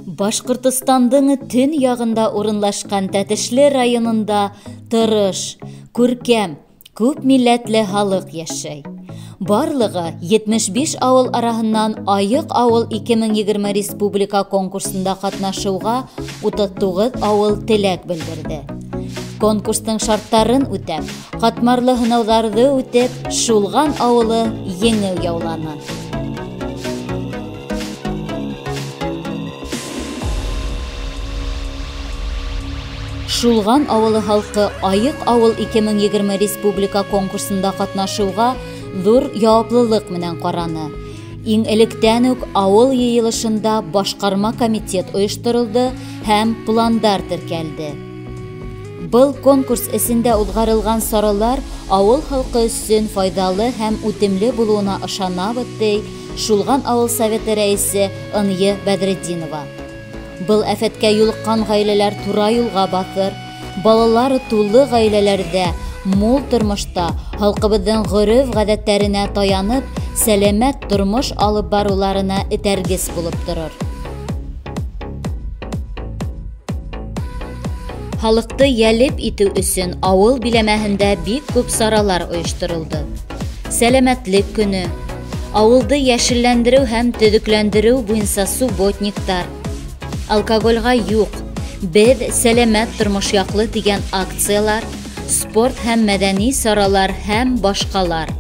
Башкортостандың төн ягында урынлашкан Тәтешле районында тырыш, күркәм, күп милләтле халык яшәй. Барлыгы 75 авыл араһыннан Айык авыл 2020 республика конкурсында катнашуга 39 авыл теләк белдерде. Конкурстың шарттарын үтәп, катмарлы сынауларны үтеп, Шулган авылы еңү яуланы. Шулган авылы халкы Айык авыл 2020 республика конкурсында катнашуга зур яуаплылык менән караны. Иң электән үк авыл йыелышында башкарма комитет оештырылды һәм пландар теркәлде. Был конкурс эсендә узгарылган саралар авыл халкы өчен файдалы һәм үтемле булуына ышанабыз, ди Шулган авыл советы рәисе Ынйы Бәдретдинова. Был афәткә юлыккан гаиләләр тура юлга басыр, балалары тулы гаиләләрдә, мул тормышта, халкыбызның гореф-гадәтләренә таянып, сәламәт тормыш алып баруларына этәргес булып торыр. Халыкты ялеп итү өчен авыл биләмәһендә бик күп саралар оештырылды. Сәламәтлек көне, авылды яшелләндерү һәм төзекләндерү буенча субботниктар, алкогольга юк, без сәламәт тормыш яклы дигән акциялар, спорт һәм мәдәни саралар һәм башкалар.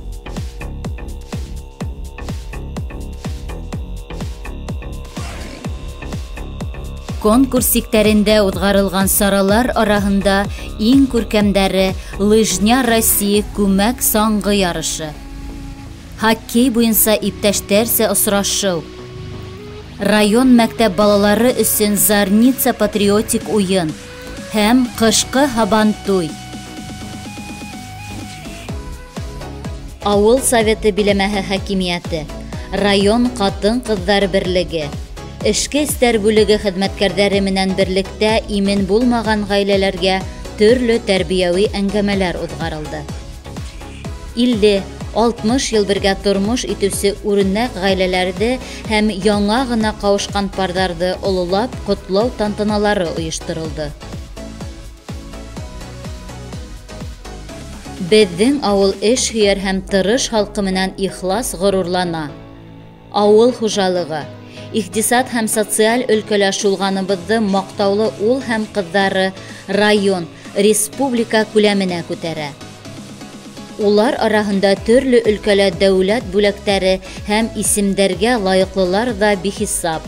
Конкурс сиктәрендә узгарылган саралар араһында иң күркәмдәре Лыжня Россия күмәк саңгы ярышы, хоккей буенча иптәштәрсә осрашу, район мәктәп балалары өчен Зарница патриотик уен һәм кышкы һабантуй. Авыл советы биләмәһе хакимияте, район катын-кызлар берлеге, эшке эстәр бүлеге хезмәткәрләре менән берлектә имен булмаган гаиләләргә төрле тәрбияви әңгәмәләр узгарылды. 50-60 ел бергә тормыш итүсе үрнәк гаиләләрде һәм яңа гына кавышкан парларны олылап котлау тантаналары оештырылды. Безнең авыл эш һөяр һәм тырыш халкы менән ихлас горурлана. Авыл хуҗалыгы, икътисад һәм социаль өлкәлә Шулганыбызны мактаулы ул һәм кызлары район, республика күләменә күтәрә. Улар араһында төрле өлкәлә дәүләт бүләкләре һәм исемдәргә лаеклылар да бихисап.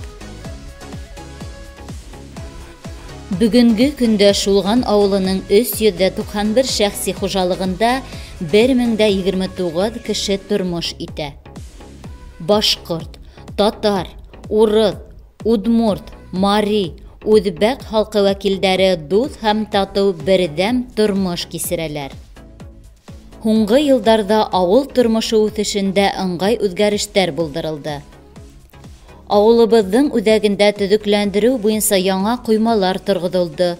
Бүгенге көндә Шулган авылының 391 шәхси хуҗалыгында 1029 кеше тормыш итә. Башкорт, татар, урыс, удмурт, мари, үзбәк халкы вәкилләре дус һәм тату бердәм тормыш кисерәләр. Һуңгы елларда авыл тормышы үсешендә ыңгай үзгәрештәр булдырылды. Авылыбызның үзәгендә төзекләндерү буенча яңа коймалар торгызылды.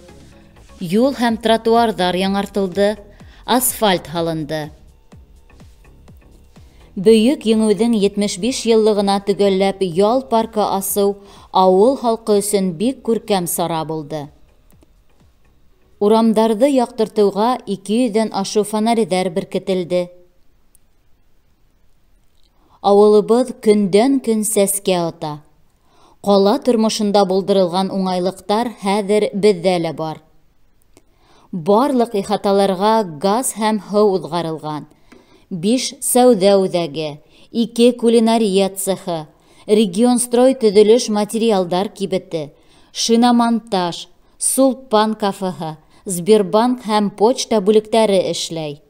Юл һәм тротуарлар яңартылды, асфальт һалынды. Бөек еңүдең 75 еллыгына төгәлләп ял паркы асу авыл халкы өчен бик күркәм сара булды. Урамдарды яктыртуга 200дән ашу фонарьлар беркетелде. Авылыбыз көндән-көн сәскә ата. Кала тормышында булдырылган уңайлыктар хәзер бездә лә бар. Барлык ихаталарга газ һәм һыу узгарылган. 5 сәүдә үзәге, 2 кулинария цехы, Регионстрой төзелеш материалдар кибете, шиномонтаж, Сулпан кафеһы, Сбербанк һәм почта бүлектәре эшләй.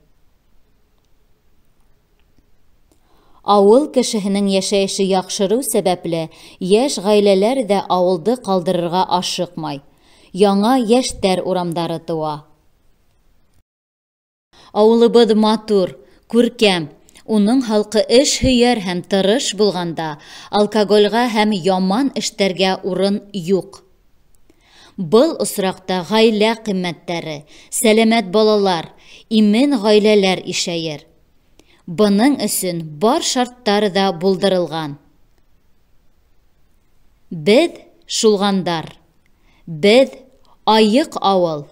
Авыл кешеһенең яшәеше яхшыру сәбәпле яшь гаиләләр дә авылды калдырырга ашыкмай. Яңа яшьтәр урамдары туа. Авылыбыз матур, күркәм, уның халкы эш һөяр һәм тырыш булганда, алкогольга һәм яман эштәргә урын юк. Был осракта гаилә кыйммәтләре, сәламәт балалар, имен гаиләләр ишәер. Бұның өсөн бар шарттары да булдырылган. Біз шулгандар. Біз Айык авыл